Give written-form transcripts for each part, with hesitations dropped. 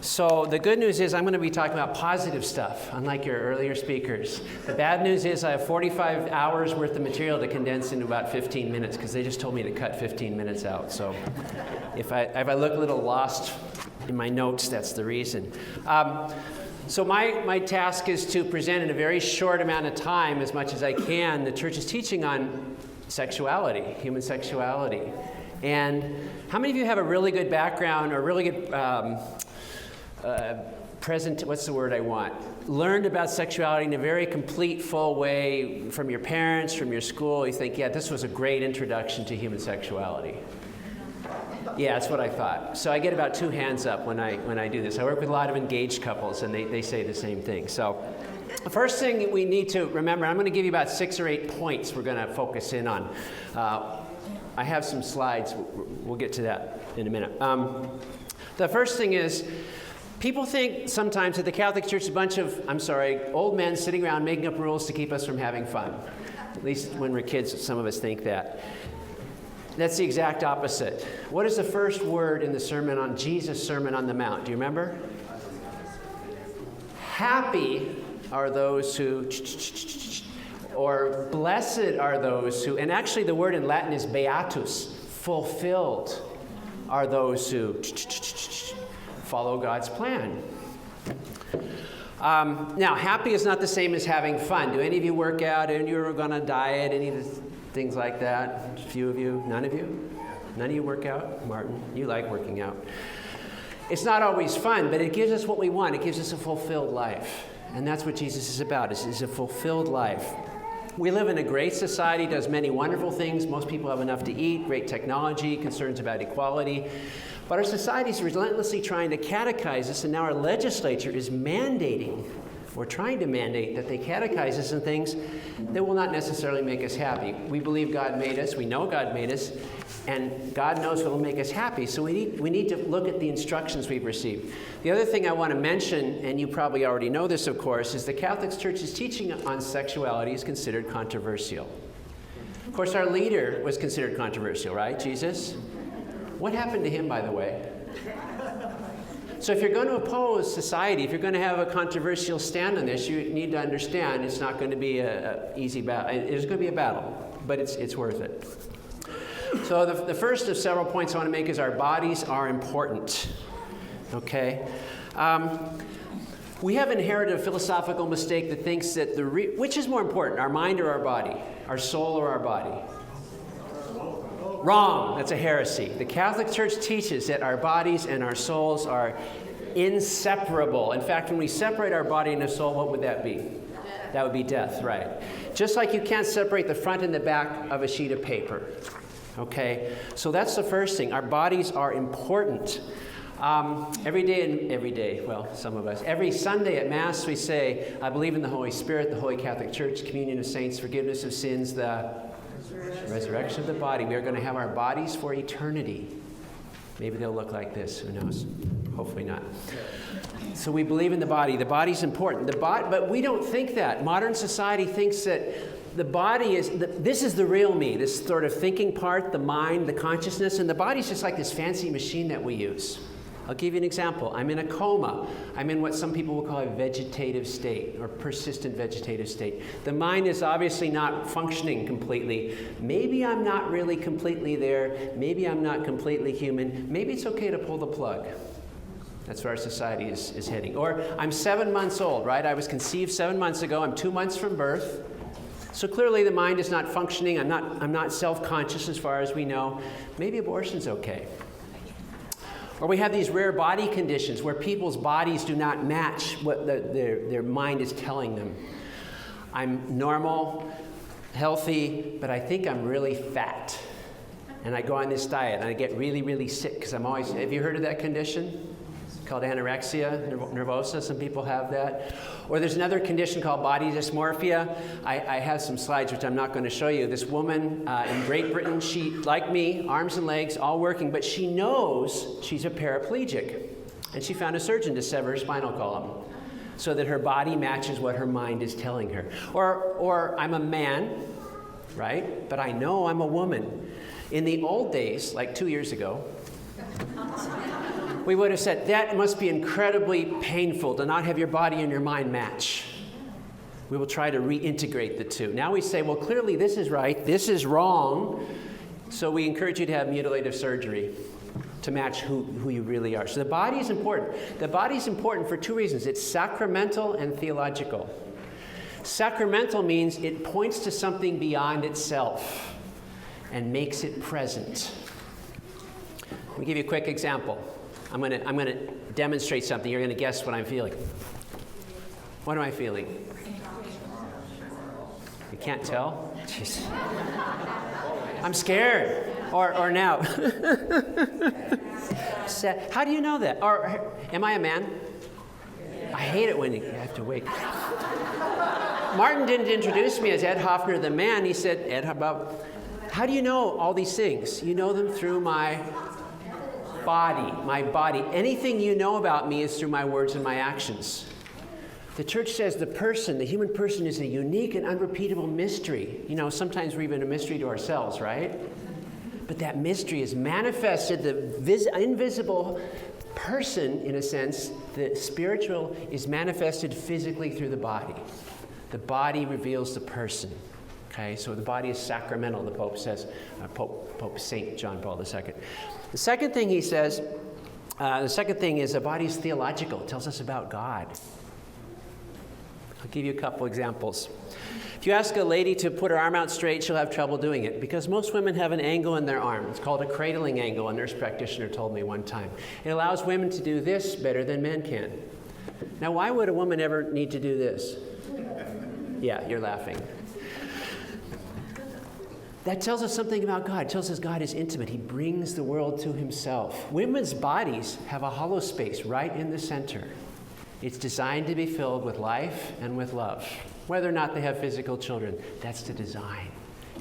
So the good news is I'm going to be talking about positive stuff, unlike your earlier speakers. The bad news is I have 45 hours worth of material to condense into about 15 minutes because they just told me to cut 15 minutes out. So if I look a little lost in my notes, that's the reason. So my task is to present in a very short amount of time, as much as I can, the church's teaching on sexuality, human sexuality. And how many of you have a really good background or really good learned about sexuality in a very complete, full way from your parents, from your school? You think, yeah, this was a great introduction to human sexuality. Yeah, that's what I thought. So I get about 2 hands up when I do this. I work with a lot of engaged couples, and they say the same thing. So the first thing we need to remember, I'm going to give you about 6 or 8 points we're going to focus in on. I have some slides. We'll get to that in a minute. The first thing is, people think sometimes that the Catholic Church is a bunch of, old men sitting around making up rules to keep us from having fun. At least when we're kids, some of us think that. That's the exact opposite. What is the first word in the sermon on Jesus' Sermon on the Mount? Do you remember? Happy are those who, or blessed are those who, and actually the word in Latin is beatus, fulfilled are those who follow God's plan. Now, happy is not the same as having fun. Do any of you work out? Any of you are going to diet? Any of the things like that? A few of you? None of you? None of you work out? Martin, you like working out. It's not always fun, but it gives us what we want. It gives us a fulfilled life. And that's what Jesus is about, is a fulfilled life. We live in a great society, does many wonderful things. Most people have enough to eat, great technology, concerns about equality. But our society is relentlessly trying to catechize us, and now our legislature is mandating, or trying to mandate, that they catechize us in things that will not necessarily make us happy. We believe God made us, we know God made us, and God knows what will make us happy, so we need to look at the instructions we've received. The other thing I want to mention, and you probably already know this, of course, is the Catholic Church's teaching on sexuality is considered controversial. Of course, our leader was considered controversial, right? Jesus? What happened to him, by the way? So if you're going to oppose society, if you're going to have a controversial stand on this, you need to understand it's not going to be an easy battle. It's going to be a battle, but it's worth it. So the first of several points I want to make is our bodies are important. Okay? We have inherited a philosophical mistake that thinks that which is more important, our mind or our body? Our soul or our body? Wrong. That's a heresy. The Catholic Church teaches that our bodies and our souls are inseparable. In fact, when we separate our body and the soul, what would that be? Death. That would be death, right. Just like you can't separate the front and the back of a sheet of paper. Okay? So that's the first thing. Our bodies are important. Every Sunday at Mass we say, I believe in the Holy Spirit, the Holy Catholic Church, communion of saints, forgiveness of sins, the resurrection of the body. We are going to have our bodies for eternity. Maybe they'll look like this. Who knows? Hopefully not. So we believe in the body. The body's important. But we don't think that. Modern society thinks that the body is, this is the real me, this sort of thinking part, the mind, the consciousness, and the body's just like this fancy machine that we use. I'll give you an example. I'm in a coma. I'm in what some people will call a vegetative state or persistent vegetative state. The mind is obviously not functioning completely. Maybe I'm not really completely there. Maybe I'm not completely human. Maybe it's okay to pull the plug. That's where our society is heading. Or I'm 7 months old, right? I was conceived 7 months ago. I'm 2 months from birth. So clearly the mind is not functioning. I'm not self-conscious as far as we know. Maybe abortion's okay. Or we have these rare body conditions where people's bodies do not match what their mind is telling them. I'm normal, healthy, but I think I'm really fat. And I go on this diet and I get really, really sick because I'm always, have you heard of that condition? It's called anorexia nervosa. Some people have that. Or there's another condition called body dysmorphia. I have some slides which I'm not going to show you. This woman in Great Britain, she, like me, arms and legs all working, but she knows she's a paraplegic. And she found a surgeon to sever her spinal column so that her body matches what her mind is telling her. Or I'm a man, right? But I know I'm a woman. In the old days, like 2 years ago, we would have said, that must be incredibly painful to not have your body and your mind match. We will try to reintegrate the two. Now we say, well, clearly this is right, this is wrong. So we encourage you to have mutilative surgery to match who you really are. So the body is important. The body is important for two reasons. It's sacramental and theological. Sacramental means it points to something beyond itself and makes it present. Let me give you a quick example. I'm going to demonstrate something. You're going to guess what I'm feeling. What am I feeling? You can't tell? Jeez. I'm scared. Or now. How do you know that? Or am I a man? I hate it when you have to wait. Martin didn't introduce me as Ed Hopfner the man. He said, Ed, how do you know all these things? You know them through my body. Anything you know about me is through my words and my actions. The church says the human person is a unique and unrepeatable mystery. You know, sometimes we're even a mystery to ourselves, right? But that mystery is manifested, the invisible person, in a sense, the spiritual is manifested physically through the body. The body reveals the person. Okay, so the body is sacramental, the Pope says, Pope St. John Paul II. The second thing he says, is the body is theological. It tells us about God. I'll give you a couple examples. If you ask a lady to put her arm out straight, she'll have trouble doing it because most women have an angle in their arm. It's called a cradling angle, a nurse practitioner told me one time. It allows women to do this better than men can. Now, why would a woman ever need to do this? Yeah, you're laughing. That tells us something about God. It tells us God is intimate. He brings the world to himself. Women's bodies have a hollow space right in the center. It's designed to be filled with life and with love. Whether or not they have physical children, that's the design.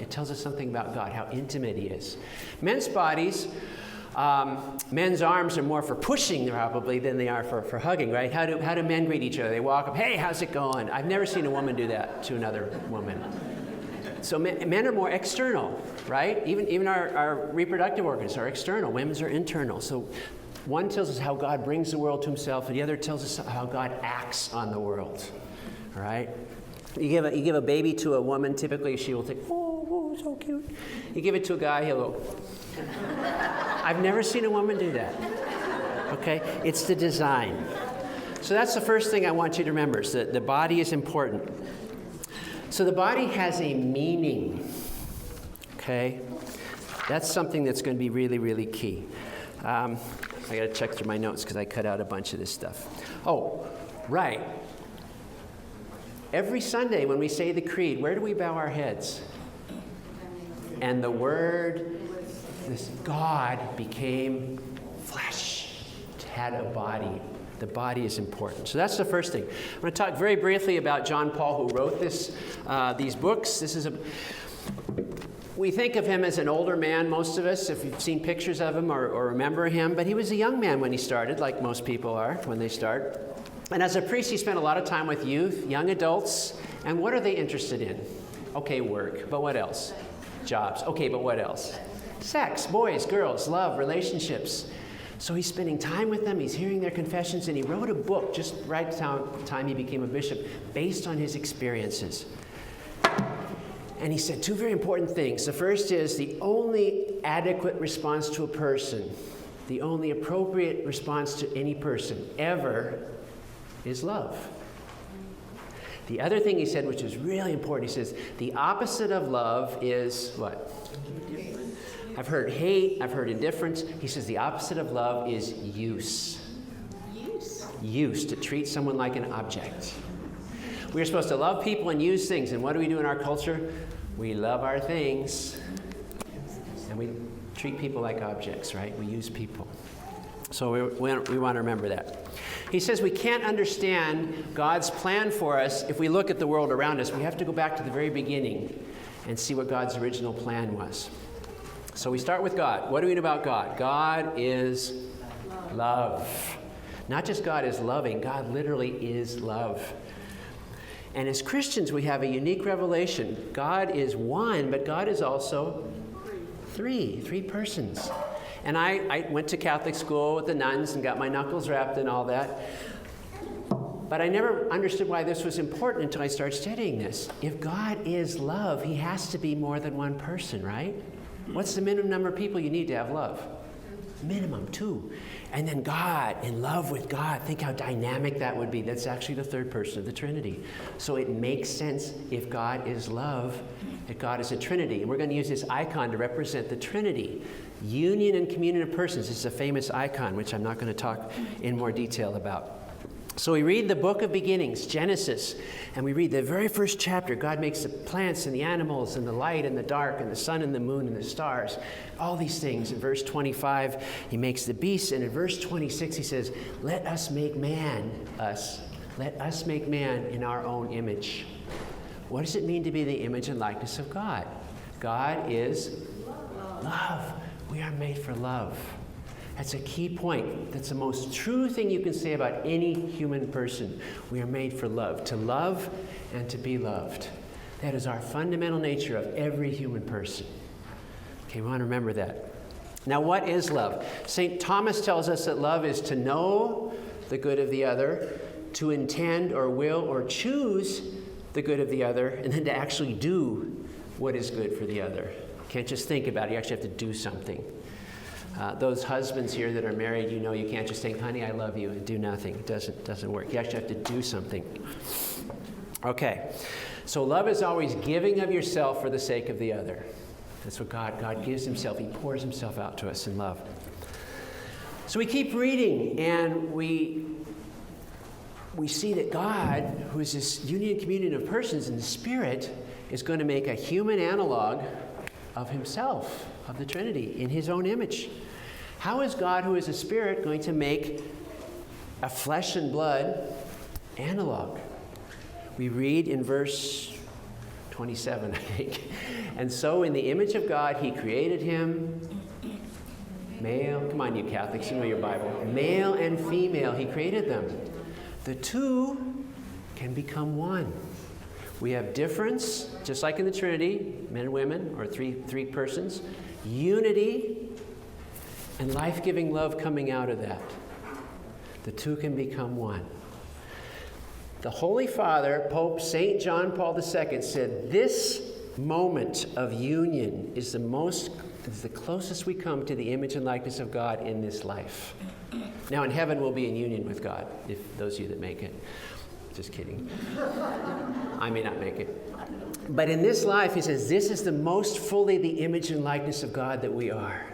It tells us something about God, how intimate he is. Men's bodies, men's arms are more for pushing probably than they are for hugging, right? How do men greet each other? They walk up, hey, how's it going? I've never seen a woman do that to another woman. So men are more external, right? Even our reproductive organs are external. Women's are internal. So one tells us how God brings the world to himself, and the other tells us how God acts on the world, all right? You give a baby to a woman, typically she will think, oh, so cute. You give it to a guy, he'll go. I've never seen a woman do that, okay? It's the design. So that's the first thing I want you to remember, is that the body is important. So the body has a meaning, okay? That's something that's going to be really, really key. I got to check through my notes because I cut out a bunch of this stuff. Oh, right. Every Sunday when we say the creed, where do we bow our heads? And the Word, this God became flesh, had a body. The body is important. So that's the first thing. I'm going to talk very briefly about John Paul, who wrote these books. We think of him as an older man, most of us, if you've seen pictures of him or remember him, but he was a young man when he started, like most people are when they start. And as a priest, he spent a lot of time with youth, young adults, and what are they interested in? Okay, work, but what else? Jobs. Okay, but what else? Sex, boys, girls, love, relationships. So he's spending time with them, he's hearing their confessions, and he wrote a book just right at the time he became a bishop based on his experiences. And he said two very important things. The first is the only adequate response to a person, the only appropriate response to any person ever is love. The other thing he said, which is really important, he says, the opposite of love is what? I've heard hate, I've heard indifference. He says the opposite of love is use. Use, to treat someone like an object. We're supposed to love people and use things. And what do we do in our culture? We love our things. And we treat people like objects, right? We use people. So we want to remember that. He says we can't understand God's plan for us if we look at the world around us. We have to go back to the very beginning and see what God's original plan was. So we start with God. What do we know about God? God is love. Not just God is loving, God literally is love. And as Christians, we have a unique revelation. God is one, but God is also three persons. And I went to Catholic school with the nuns and got my knuckles wrapped and all that. But I never understood why this was important until I started studying this. If God is love, he has to be more than one person, right? What's the minimum number of people you need to have love? Minimum 2. And then God, in love with God, think how dynamic that would be. That's actually the third person of the Trinity. So it makes sense, if God is love, that God is a Trinity. And we're going to use this icon to represent the Trinity. Union and communion of persons. This is a famous icon, which I'm not going to talk in more detail about. So we read the book of beginnings, Genesis, and we read the very first chapter. God makes the plants and the animals and the light and the dark and the sun and the moon and the stars, all these things. In verse 25, he makes the beasts. And in verse 26, he says, let us make man, let us make man in our own image. What does it mean to be the image and likeness of God? God is love. We are made for love. That's a key point. That's the most true thing you can say about any human person. We are made for love, to love and to be loved. That is our fundamental nature of every human person. Okay, we want to remember that. Now, what is love? St. Thomas tells us that love is to know the good of the other, to intend or will or choose the good of the other, and then to actually do what is good for the other. You can't just think about it. You actually have to do something. Those husbands here that are married, you know you can't just think, honey, I love you, and do nothing. It doesn't work. You actually have to do something. Okay, so love is always giving of yourself for the sake of the other. That's what God gives himself. He pours himself out to us in love. So we keep reading, and we see that God, who is this union and communion of persons in the Spirit, is going to make a human analog of himself, of the Trinity, in his own image. How is God, who is a spirit, going to make a flesh and blood analog? We read in verse 27, I think. And so in the image of God, he created him. Male, come on you Catholics, you know your Bible. Male and female, he created them. The two can become one. We have difference, just like in the Trinity, men and women, or three persons. Unity and life-giving love coming out of that. The two can become one. The Holy Father, Pope St. John Paul II, said this moment of union is the closest we come to the image and likeness of God in this life. Now in heaven we'll be in union with God, if those of you that make it. Just kidding. I may not make it. But in this life, he says, this is the most fully the image and likeness of God that we are,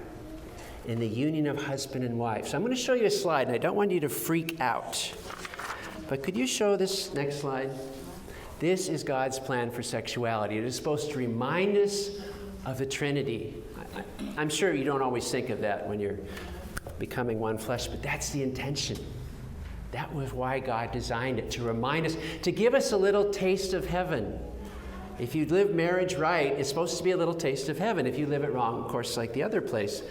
in the union of husband and wife. So I'm going to show you a slide, and I don't want you to freak out. But could you show this next slide? This is God's plan for sexuality. It is supposed to remind us of the Trinity. I'm sure you don't always think of that when you're becoming one flesh, but that's the intention. That was why God designed it, to remind us, to give us a little taste of heaven. If you live marriage right, it's supposed to be a little taste of heaven. If you live it wrong, of course, like the other place.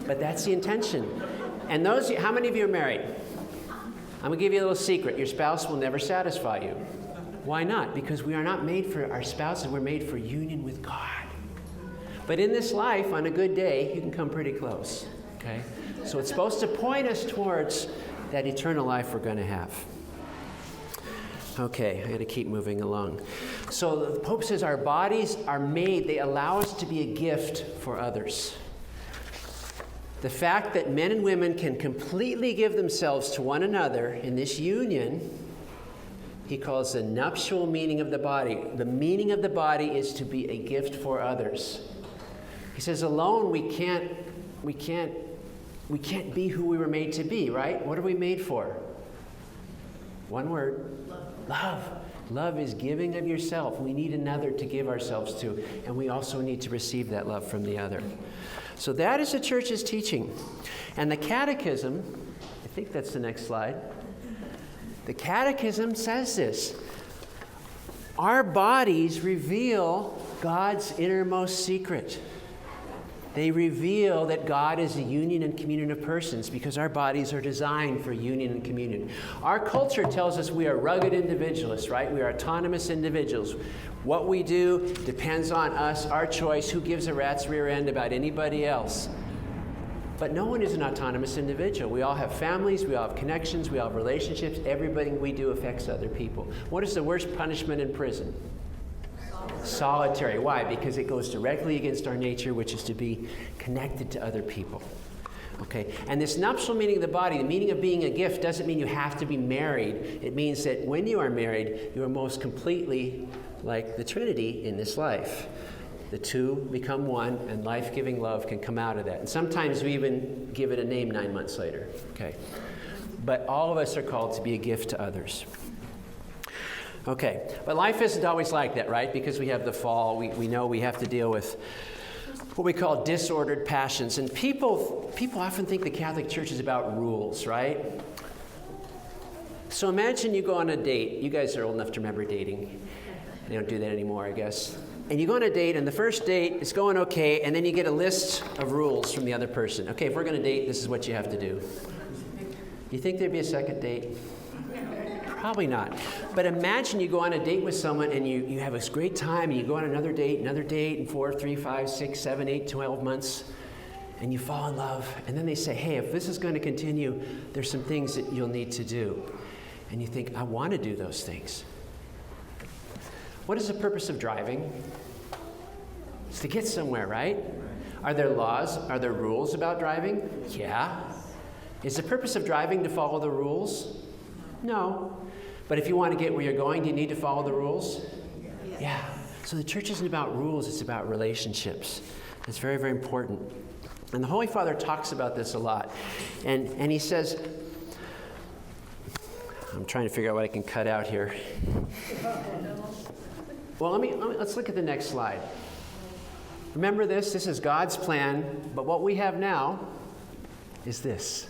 But that's the intention. And how many of you are married? I'm going to give you a little secret. Your spouse will never satisfy you. Why not? Because we are not made for our spouses. We're made for union with God. But in this life, on a good day, you can come pretty close. Okay? So it's supposed to point us towards that eternal life we're going to have. Okay, I got to keep moving along. So the Pope says our bodies are made, they allow us to be a gift for others. The fact that men and women can completely give themselves to one another in this union, he calls the nuptial meaning of the body. The meaning of the body is to be a gift for others. He says alone we can't be who we were made to be, right? What are we made for? One word. Love. Love is giving of yourself. We need another to give ourselves to, and we also need to receive that love from the other. So that is the Church's teaching. And the Catechism, I think that's the next slide. The Catechism says this: our bodies reveal God's innermost secret. They reveal that God is a union and communion of persons because our bodies are designed for union and communion. Our culture tells us we are rugged individualists, right? We are autonomous individuals. What we do depends on us, our choice. Who gives a rat's rear end about anybody else? But no one is an autonomous individual. We all have families, we all have connections, we all have relationships. Everything we do affects other people. What is the worst punishment in prison? Solitary. Why? Because it goes directly against our nature, which is to be connected to other people. Okay? And this nuptial meaning of the body, the meaning of being a gift, doesn't mean you have to be married. It means that when you are married, you are most completely like the Trinity in this life. The two become one, and life-giving love can come out of that. And sometimes we even give it a name 9 months later. Okay? But all of us are called to be a gift to others. Okay, but life isn't always like that, right? Because we have the fall, we know we have to deal with what we call disordered passions. And people often think the Catholic Church is about rules, right? So imagine you go on a date. You guys are old enough to remember dating. They don't do that anymore, I guess. And you go on a date, and the first date is going okay, and then you get a list of rules from the other person. Okay, if we're going to date, this is what you have to do. You think there'd be a second date? Probably not. But imagine you go on a date with someone, and you have this great time, and you go on another date, and 4, 3, 5, 6, 7, 8, 12 months, and you fall in love. And then they say, hey, if this is going to continue, there's some things that you'll need to do. And you think, I want to do those things. What is the purpose of driving? It's to get somewhere, right? Are there laws? Are there rules about driving? Yeah. Is the purpose of driving to follow the rules? No. But if you want to get where you're going, do you need to follow the rules? Yeah. So the church isn't about rules, it's about relationships. It's very, very important. And the Holy Father talks about this a lot. And he says, I'm trying to figure out what I can cut out here. Well, let's look at the next slide. Remember this is God's plan, but what we have now is this.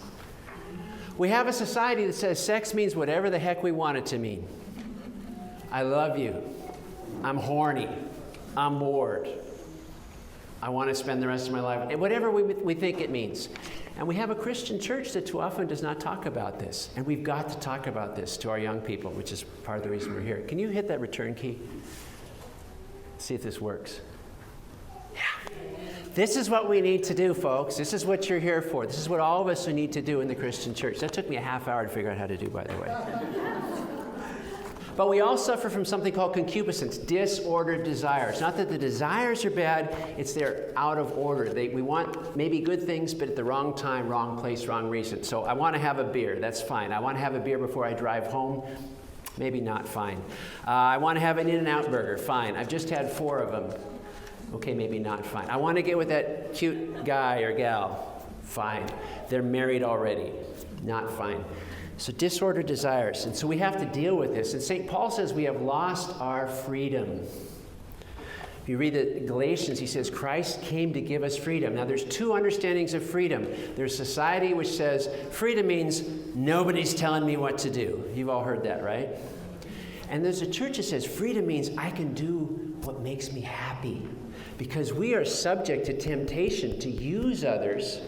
We have a society that says sex means whatever the heck we want it to mean. I love you. I'm horny. I'm bored. I want to spend the rest of my life. Whatever we think it means. And we have a Christian church that too often does not talk about this. And we've got to talk about this to our young people, which is part of the reason we're here. Can you hit that return key? See if this works. Yeah. This is what we need to do, folks. This is what you're here for. This is what all of us need to do in the Christian church. That took me a half hour to figure out how to do, by the way. But we all suffer from something called concupiscence, disordered desires. Not that the desires are bad, it's they're out of order. We want maybe good things, but at the wrong time, wrong place, wrong reason. So I want to have a beer, that's fine. I want to have a beer before I drive home, maybe not, fine. I want to have an In-N-Out burger, fine. I've just had 4 of them. Okay, maybe not, fine. I want to get with that cute guy or gal, fine. They're married already, not fine. So disordered desires. And so we have to deal with this. And St. Paul says we have lost our freedom. If you read the Galatians, he says Christ came to give us freedom. Now there's 2 understandings of freedom. There's society which says freedom means nobody's telling me what to do. You've all heard that, right? And there's a church that says freedom means I can do what makes me happy. Because we are subject to temptation to use others.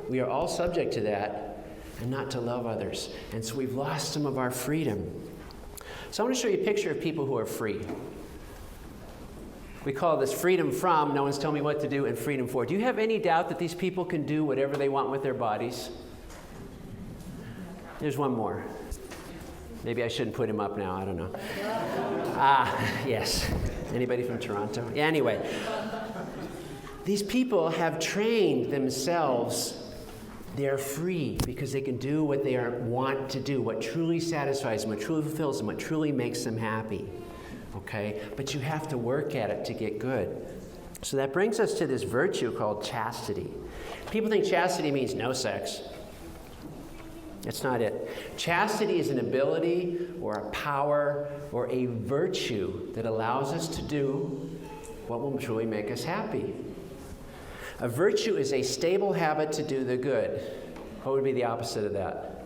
We are all subject to that. And not to love others. And so we've lost some of our freedom. So I want to show you a picture of people who are free. We call this freedom from, no one's telling me what to do, and freedom for. Do you have any doubt that these people can do whatever they want with their bodies? There's one more. Maybe I shouldn't put him up now, I don't know. Yes. Anybody from Toronto? Yeah, anyway. These people have trained themselves. They're free because they can do what they want to do, what truly satisfies them, what truly fulfills them, what truly makes them happy. Okay? But you have to work at it to get good. So that brings us to this virtue called chastity. People think chastity means no sex. That's not it. Chastity is an ability or a power or a virtue that allows us to do what will truly make us happy. A virtue is a stable habit to do the good. What would be the opposite of that?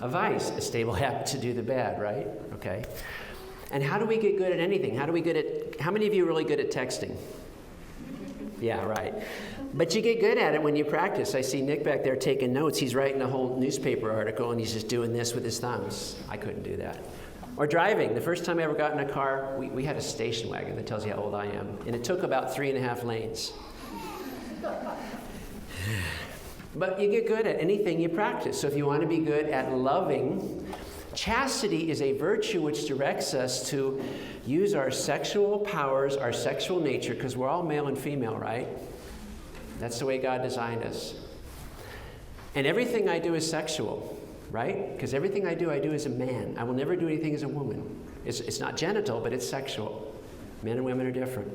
A vice, a stable habit to do the bad, right? Okay. And how do we get good at anything? How many of you are really good at texting? Yeah, right. But you get good at it when you practice. I see Nick back there taking notes. He's writing a whole newspaper article and he's just doing this with his thumbs. I couldn't do that. Or driving. The first time I ever got in a car, we had a station wagon that tells you how old I am. And it took about 3.5 lanes. But you get good at anything you practice. So if you want to be good at loving, chastity is a virtue which directs us to use our sexual powers, our sexual nature, because we're all male and female, right? That's the way God designed us. And everything I do is sexual, right? Because everything I do as a man. I will never do anything as a woman. It's not genital, but it's sexual. Men and women are different.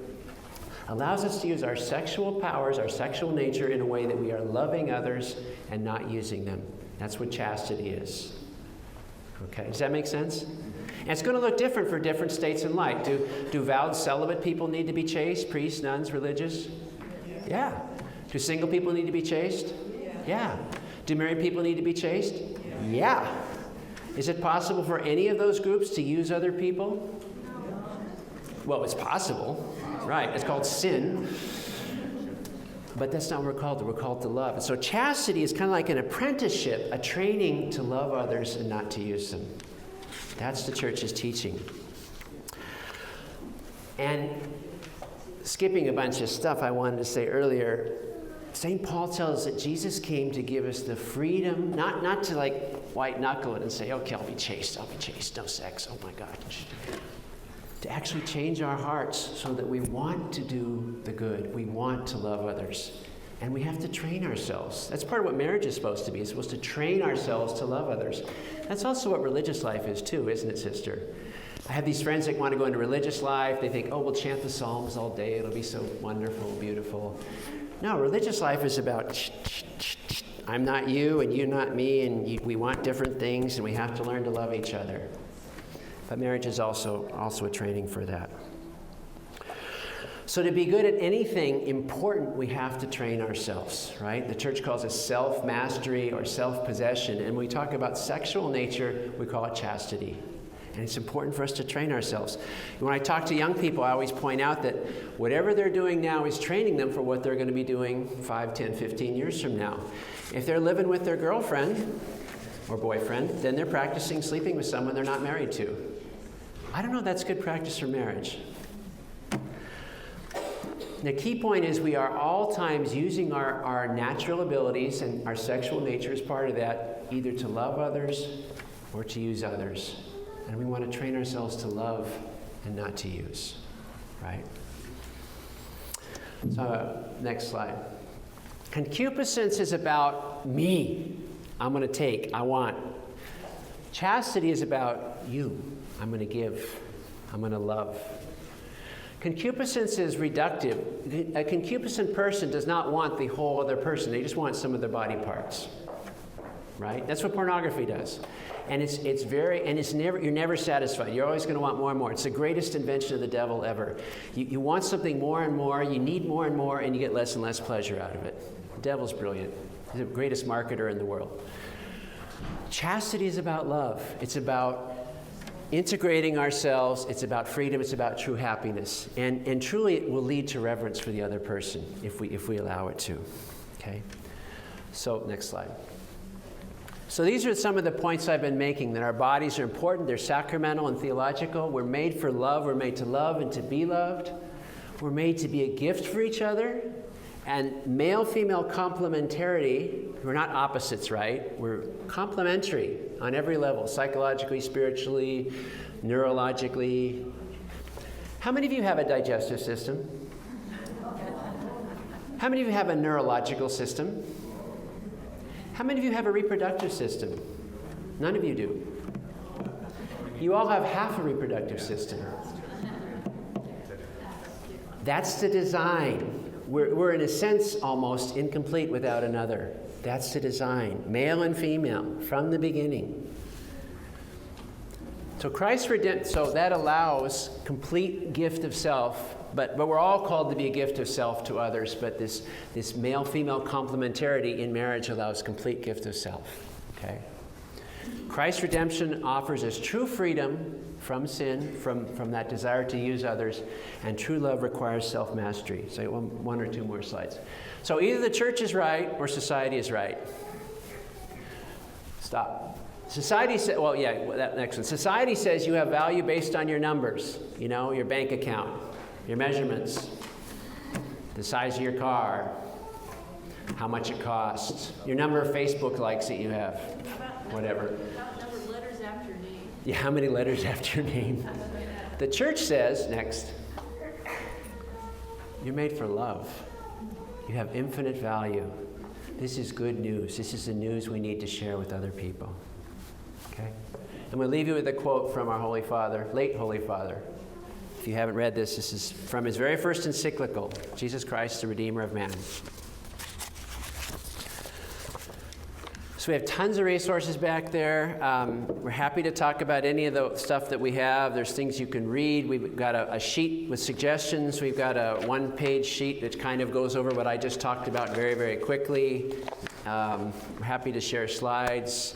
Allows us to use our sexual powers, our sexual nature in a way that we are loving others and not using them. That's what chastity is. Okay, does that make sense? And it's going to look different for different states in life. Do vowed celibate people need to be chaste? Priests, nuns, religious? Yeah. Do single people need to be chaste? Yeah. Do married people need to be chaste? Yeah. Is it possible for any of those groups to use other people? Well, it's possible. Right, it's called sin. But that's not what we're called to. We're called to love. And so chastity is kind of like an apprenticeship, a training to love others and not to use them. That's the church's teaching. And skipping a bunch of stuff I wanted to say earlier, St. Paul tells us that Jesus came to give us the freedom, not to like white knuckle it and say, okay, I'll be chaste, no sex, oh my gosh. To actually change our hearts so that we want to do the good. We want to love others. And we have to train ourselves. That's part of what marriage is supposed to be. It's supposed to train ourselves to love others. That's also what religious life is too, isn't it, sister? I have these friends that want to go into religious life. They think, oh, we'll chant the Psalms all day. It'll be so wonderful, beautiful. No, religious life is about I'm not you and you're not me, and we want different things, and we have to learn to love each other. But marriage is also a training for that. So to be good at anything important, we have to train ourselves, right? The church calls it self-mastery or self-possession. And when we talk about sexual nature, we call it chastity. And it's important for us to train ourselves. When I talk to young people, I always point out that whatever they're doing now is training them for what they're going to be doing 5, 10, 15 years from now. If they're living with their girlfriend or boyfriend, then they're practicing sleeping with someone they're not married to. I don't know if that's good practice for marriage. The key point is we are all times using our natural abilities, and our sexual nature is part of that, either to love others or to use others. And we want to train ourselves to love and not to use, right? So, next slide. Concupiscence is about me. I'm going to take, I want. Chastity is about you. I'm going to give. I'm going to love. Concupiscence is reductive. A concupiscent person does not want the whole other person. They just want some of their body parts. Right? That's what pornography does. And you're never satisfied. You're always going to want more and more. It's the greatest invention of the devil ever. You want something more and more, you need more and more, and you get less and less pleasure out of it. The devil's brilliant. He's the greatest marketer in the world. Chastity is about love. It's about integrating ourselves. It's about freedom. It's about true happiness. And truly it will lead to reverence for the other person if we allow it to. Okay? So, next slide. So these are some of the points I've been making, that our bodies are important, they're sacramental and theological. We're made for love, we're made to love and to be loved. We're made to be a gift for each other. And male-female complementarity, we're not opposites, right? We're complementary on every level, psychologically, spiritually, neurologically. How many of you have a digestive system? How many of you have a neurological system? How many of you have a reproductive system? None of you do. You all have half a reproductive system. That's the design. We're in a sense almost incomplete without another. That's the design. Male and female from the beginning. So Christ's redemption, so that allows complete gift of self, but we're all called to be a gift of self to others, but this male-female complementarity in marriage allows complete gift of self, okay? Christ's redemption offers us true freedom from sin, from that desire to use others, and true love requires self-mastery. So one or two more slides. So either the church is right or society is right. Stop. Society says, that next one. Society says you have value based on your numbers, your bank account, your measurements, the size of your car. how much it costs, your number of Facebook likes that you have, whatever. About number of letters after your name. Yeah, how many letters after your name? The church says, next, you're made for love. You have infinite value. This is good news. This is the news we need to share with other people. Okay? And we'll leave you with a quote from our Holy Father, late Holy Father. If you haven't read this, this is from his very first encyclical, Jesus Christ, the Redeemer of Man. So we have tons of resources back there. We're happy to talk about any of the stuff that we have. There's things you can read. We've got a sheet with suggestions. We've got a one-page sheet that kind of goes over what I just talked about very, very quickly. We're happy to share slides.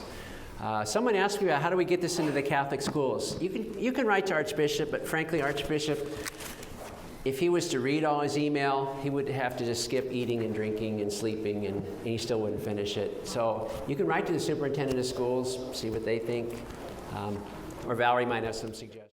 Someone asked me about how do we get this into the Catholic schools. You can write to Archbishop, but frankly, Archbishop, if he was to read all his email, he would have to just skip eating and drinking and sleeping, and he still wouldn't finish it. So you can write to the superintendent of schools, see what they think, or Valerie might have some suggestions.